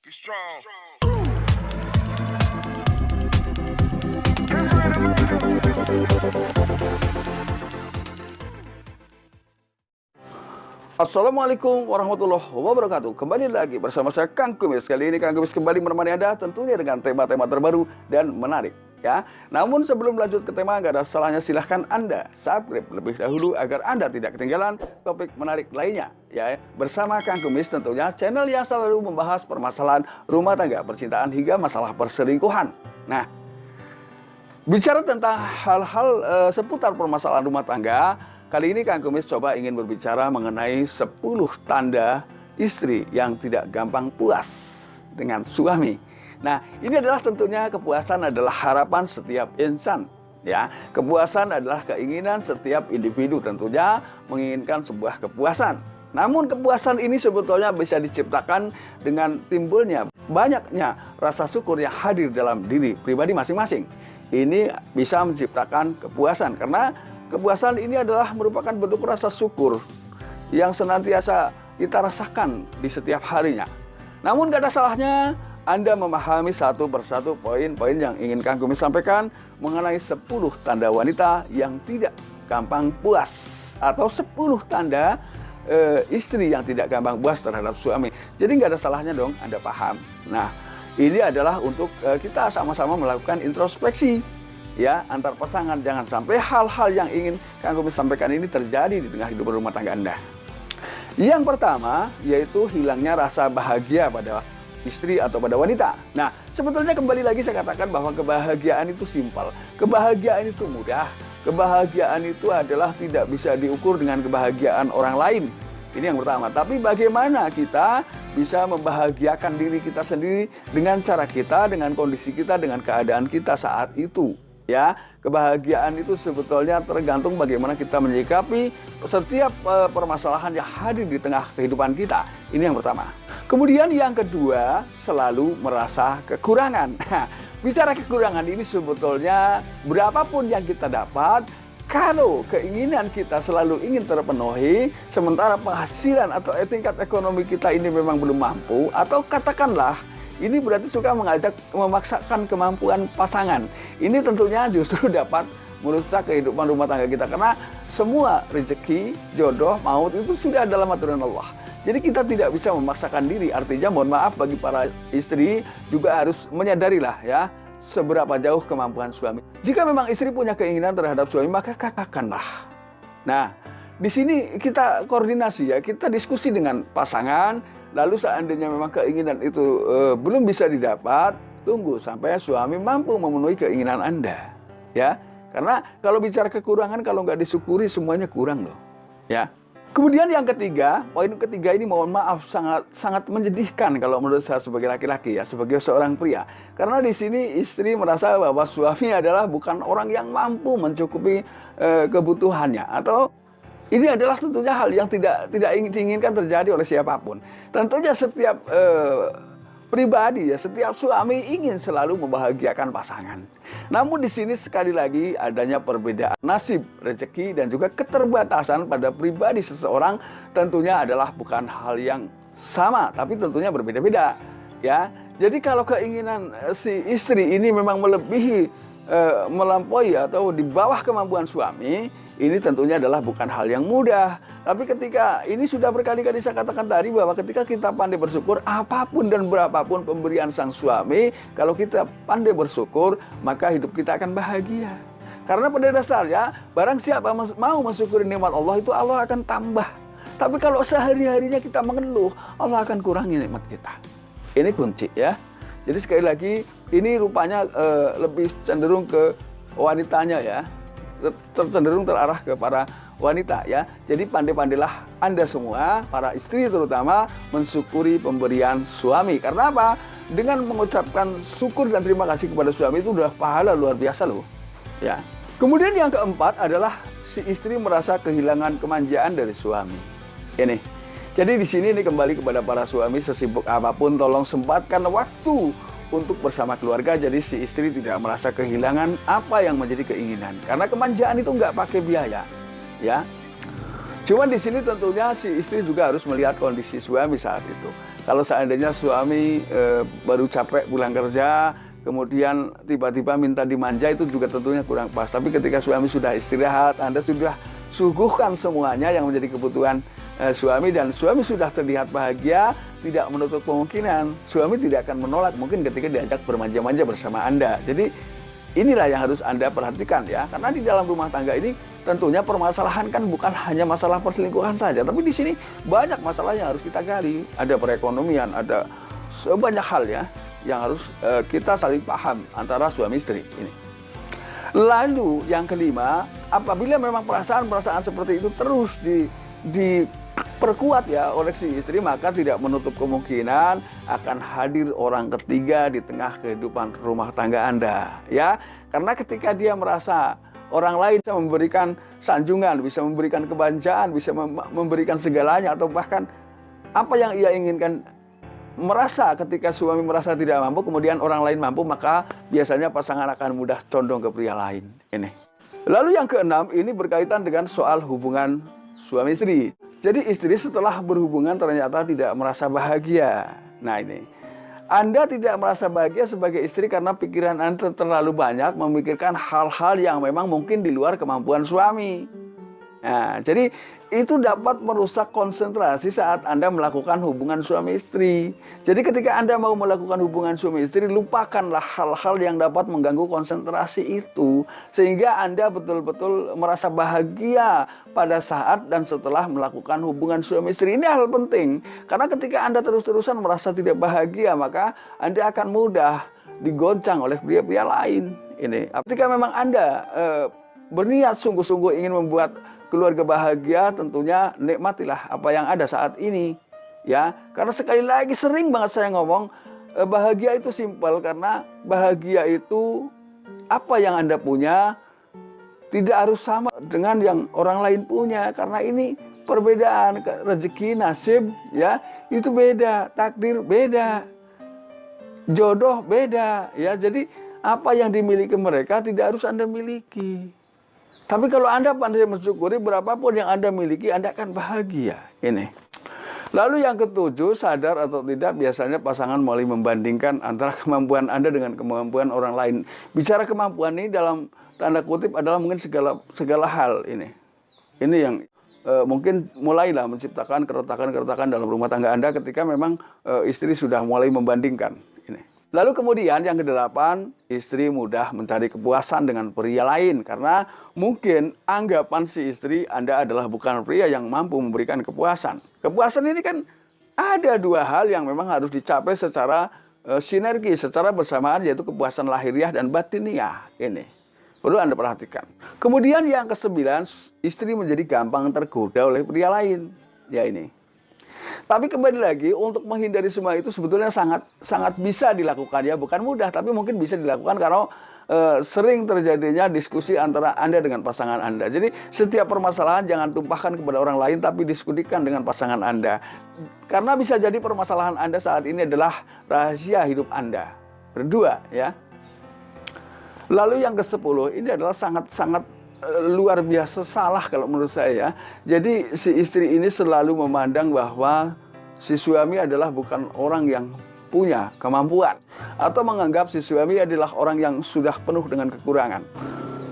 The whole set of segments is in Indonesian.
Be strong. Assalamualaikum warahmatullahi wabarakatuh. Kembali lagi bersama saya Kang Kumis. Kali ini Kang Kumis kembali menemani Anda tentunya dengan tema-tema terbaru dan menarik ya. Namun sebelum lanjut ke tema, nggak ada salahnya silahkan Anda subscribe lebih dahulu agar Anda tidak ketinggalan topik menarik lainnya ya. Bersama Kang Kumis tentunya channel yang selalu membahas permasalahan rumah tangga, percintaan hingga masalah perselingkuhan. Nah, bicara tentang hal-hal seputar permasalahan rumah tangga, kali ini Kang Kumis coba ingin berbicara mengenai 10 tanda istri yang tidak gampang puas dengan suami. Nah, ini adalah tentunya kepuasan adalah harapan setiap insan. Ya, kepuasan adalah keinginan setiap individu, tentunya menginginkan sebuah kepuasan. Namun kepuasan ini sebetulnya bisa diciptakan dengan timbulnya banyaknya rasa syukur yang hadir dalam diri pribadi masing-masing. Ini bisa menciptakan kepuasan karena kepuasan ini adalah merupakan bentuk rasa syukur yang senantiasa kita rasakan di setiap harinya. Namun gak ada salahnya Anda memahami satu persatu poin-poin yang ingin Kang Kumis sampaikan mengenai 10 tanda wanita yang tidak gampang puas atau 10 tanda istri yang tidak gampang puas terhadap suami. Jadi gak ada salahnya dong Anda paham. Nah, ini adalah untuk kita sama-sama melakukan introspeksi ya antar pasangan. Jangan sampai hal-hal yang ingin Kang Kumis sampaikan ini terjadi di tengah hidup rumah tangga Anda. Yang pertama yaitu hilangnya rasa bahagia pada istri atau pada wanita. Nah, sebetulnya kembali lagi saya katakan bahwa kebahagiaan itu simpel, kebahagiaan itu mudah, kebahagiaan itu adalah tidak bisa diukur dengan kebahagiaan orang lain. Ini yang pertama. Tapi bagaimana kita bisa membahagiakan diri kita sendiri dengan cara kita, dengan kondisi kita, dengan keadaan kita saat itu. Ya, kebahagiaan itu sebetulnya tergantung bagaimana kita menyikapi setiap permasalahan yang hadir di tengah kehidupan kita. Ini yang pertama. Kemudian yang kedua, selalu merasa kekurangan. Bicara kekurangan ini sebetulnya berapapun yang kita dapat, kalau keinginan kita selalu ingin terpenuhi, sementara penghasilan atau tingkat ekonomi kita ini memang belum mampu, atau katakanlah ini berarti suka memaksakan kemampuan pasangan. Ini tentunya justru dapat merusak kehidupan rumah tangga kita. Karena semua rezeki, jodoh, maut itu sudah dalam aturan Allah. Jadi kita tidak bisa memaksakan diri. Artinya mohon maaf bagi para istri juga harus menyadarilah ya seberapa jauh kemampuan suami. Jika memang istri punya keinginan terhadap suami, maka katakanlah. Nah, di sini kita koordinasi ya, kita diskusi dengan pasangan. Lalu seandainya memang keinginan itu belum bisa didapat, tunggu sampai suami mampu memenuhi keinginan Anda. Ya, karena kalau bicara kekurangan, kalau nggak disyukuri semuanya kurang loh. Ya. Kemudian yang ketiga, poin ketiga ini mohon maaf sangat menyedihkan kalau menurut saya sebagai laki-laki ya, sebagai seorang pria. Karena di sini istri merasa bahwa suami adalah bukan orang yang mampu mencukupi kebutuhannya, atau ini adalah tentunya hal yang tidak diinginkan terjadi oleh siapapun. Tentunya setiap pribadi ya, setiap suami ingin selalu membahagiakan pasangan. Namun di sini sekali lagi adanya perbedaan nasib, rezeki dan juga keterbatasan pada pribadi seseorang tentunya adalah bukan hal yang sama, tapi tentunya berbeda-beda ya. Jadi kalau keinginan si istri ini memang melampaui atau di bawah kemampuan suami, ini tentunya adalah bukan hal yang mudah. Tapi ketika ini sudah berkali-kali saya katakan tadi bahwa ketika kita pandai bersyukur, apapun dan berapapun pemberian sang suami, kalau kita pandai bersyukur, maka hidup kita akan bahagia. Karena pada dasarnya, barang siapa mau mensyukuri nikmat Allah, itu Allah akan tambah. Tapi kalau sehari-harinya kita mengeluh, Allah akan kurangi nikmat kita. Ini kunci ya. Jadi sekali lagi, ini rupanya lebih cenderung ke wanitanya ya. Cenderung terarah ke para wanita ya. Jadi pandai-pandailah Anda semua, para istri terutama, mensyukuri pemberian suami. Karena apa? Dengan mengucapkan syukur dan terima kasih kepada suami itu udah pahala luar biasa loh. Ya. Kemudian yang keempat adalah si istri merasa kehilangan kemanjaan dari suami. Ini. Jadi di sini ini kembali kepada para suami, sesibuk apapun tolong sempatkan waktu untuk bersama keluarga, jadi si istri tidak merasa kehilangan apa yang menjadi keinginan. Karena kemanjaan itu nggak pakai biaya, ya. Cuman di sini tentunya si istri juga harus melihat kondisi suami saat itu. Kalau seandainya suami baru capek pulang kerja, kemudian tiba-tiba minta dimanja, itu juga tentunya kurang pas. Tapi ketika suami sudah istirahat, Anda sudah suguhkan semuanya yang menjadi kebutuhan suami, dan suami sudah terlihat bahagia, tidak menutup kemungkinan suami tidak akan menolak mungkin ketika diajak bermanja-manja bersama Anda. Jadi inilah yang harus Anda perhatikan ya, karena di dalam rumah tangga ini tentunya permasalahan kan bukan hanya masalah perselingkuhan saja, tapi di sini banyak masalah yang harus kita gali. Ada perekonomian, ada sebanyak hal ya yang harus kita saling paham antara suami istri ini. Lalu yang kelima, apabila memang perasaan-perasaan seperti itu terus diperkuat ya oleh si istri, maka tidak menutup kemungkinan akan hadir orang ketiga di tengah kehidupan rumah tangga Anda ya. Karena ketika dia merasa orang lain bisa memberikan sanjungan, bisa memberikan kebanjaan, bisa memberikan segalanya, atau bahkan apa yang ia inginkan, merasa ketika suami merasa tidak mampu, kemudian orang lain mampu, maka biasanya pasangan akan mudah condong ke pria lain ini. Lalu yang keenam, ini berkaitan dengan soal hubungan suami istri. Jadi istri setelah berhubungan ternyata tidak merasa bahagia. Nah ini, Anda tidak merasa bahagia sebagai istri karena pikiran Anda terlalu banyak memikirkan hal-hal yang memang mungkin di luar kemampuan suami. Nah, jadi itu dapat merusak konsentrasi saat Anda melakukan hubungan suami istri. Jadi ketika Anda mau melakukan hubungan suami istri, lupakanlah hal-hal yang dapat mengganggu konsentrasi itu, sehingga Anda betul-betul merasa bahagia pada saat dan setelah melakukan hubungan suami istri. Ini hal penting, karena ketika Anda terus-terusan merasa tidak bahagia, maka Anda akan mudah digoncang oleh pria-pria lain. Ini ketika memang Anda berniat sungguh-sungguh ingin membuat keluarga bahagia, tentunya nikmatilah apa yang ada saat ini ya. Karena sekali lagi sering banget saya ngomong, bahagia itu simpel, karena bahagia itu apa yang Anda punya tidak harus sama dengan yang orang lain punya, karena ini perbedaan rezeki, nasib ya, itu beda, takdir beda, jodoh beda ya. Jadi apa yang dimiliki mereka tidak harus Anda miliki. Tapi kalau Anda pandai mensyukuri, berapapun yang Anda miliki, Anda akan bahagia. Ini. Lalu yang ketujuh, sadar atau tidak, biasanya pasangan mulai membandingkan antara kemampuan Anda dengan kemampuan orang lain. Bicara kemampuan ini dalam tanda kutip adalah mungkin segala hal ini. Ini yang mungkin mulailah menciptakan keretakan-keretakan dalam rumah tangga Anda ketika memang istri sudah mulai membandingkan. Lalu kemudian yang kedelapan, istri mudah mencari kepuasan dengan pria lain. Karena mungkin anggapan si istri, Anda adalah bukan pria yang mampu memberikan kepuasan. Kepuasan ini kan ada dua hal yang memang harus dicapai secara sinergi, secara bersamaan, yaitu kepuasan lahiriah dan batiniah. Ini perlu Anda perhatikan. Kemudian yang kesembilan, istri menjadi gampang tergoda oleh pria lain. Ya ini. Tapi kembali lagi, untuk menghindari semua itu sebetulnya sangat bisa dilakukan ya, bukan mudah, tapi mungkin bisa dilakukan kalau sering terjadinya diskusi antara Anda dengan pasangan Anda. Jadi setiap permasalahan jangan tumpahkan kepada orang lain, tapi diskusikan dengan pasangan Anda. Karena bisa jadi permasalahan Anda saat ini adalah rahasia hidup Anda berdua ya. Lalu yang ke-10, ini adalah sangat luar biasa salah kalau menurut saya. Jadi si istri ini selalu memandang bahwa si suami adalah bukan orang yang punya kemampuan, atau menganggap si suami adalah orang yang sudah penuh dengan kekurangan.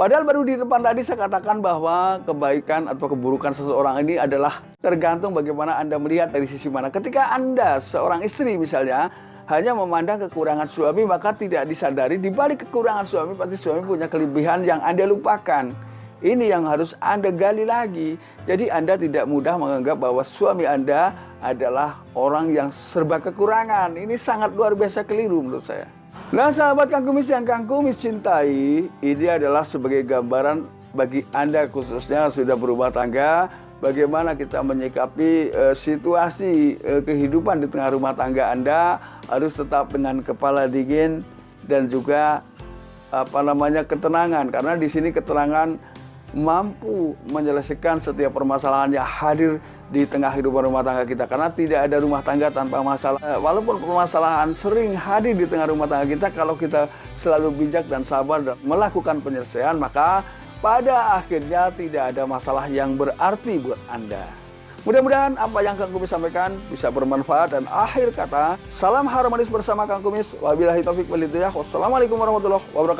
Padahal baru di depan tadi saya katakan bahwa kebaikan atau keburukan seseorang ini adalah tergantung bagaimana Anda melihat dari sisi mana. Ketika Anda seorang istri misalnya hanya memandang kekurangan suami, maka tidak disadari di balik kekurangan suami pasti suami punya kelebihan yang Anda lupakan. Ini yang harus Anda gali lagi. Jadi Anda tidak mudah menganggap bahwa suami Anda adalah orang yang serba kekurangan. Ini sangat luar biasa keliru menurut saya. Nah sahabat Kang Kumis yang Kang Kumis cintai, ini adalah sebagai gambaran bagi Anda khususnya sudah berumah tangga, bagaimana kita menyikapi situasi kehidupan di tengah rumah tangga Anda. Harus tetap dengan kepala dingin dan juga ketenangan, karena di sini ketenangan mampu menyelesaikan setiap permasalahan yang hadir di tengah kehidupan rumah tangga kita. Karena tidak ada rumah tangga tanpa masalah. Walaupun permasalahan sering hadir di tengah rumah tangga kita, kalau kita selalu bijak dan sabar dan melakukan penyelesaian, maka pada akhirnya tidak ada masalah yang berarti buat Anda. Mudah-mudahan apa yang Kang Kumis sampaikan bisa bermanfaat, dan akhir kata, salam harmonis bersama Kang Kumis. Wabillahi taufik wal hidayah. Wassalamualaikum warahmatullahi wabarakatuh.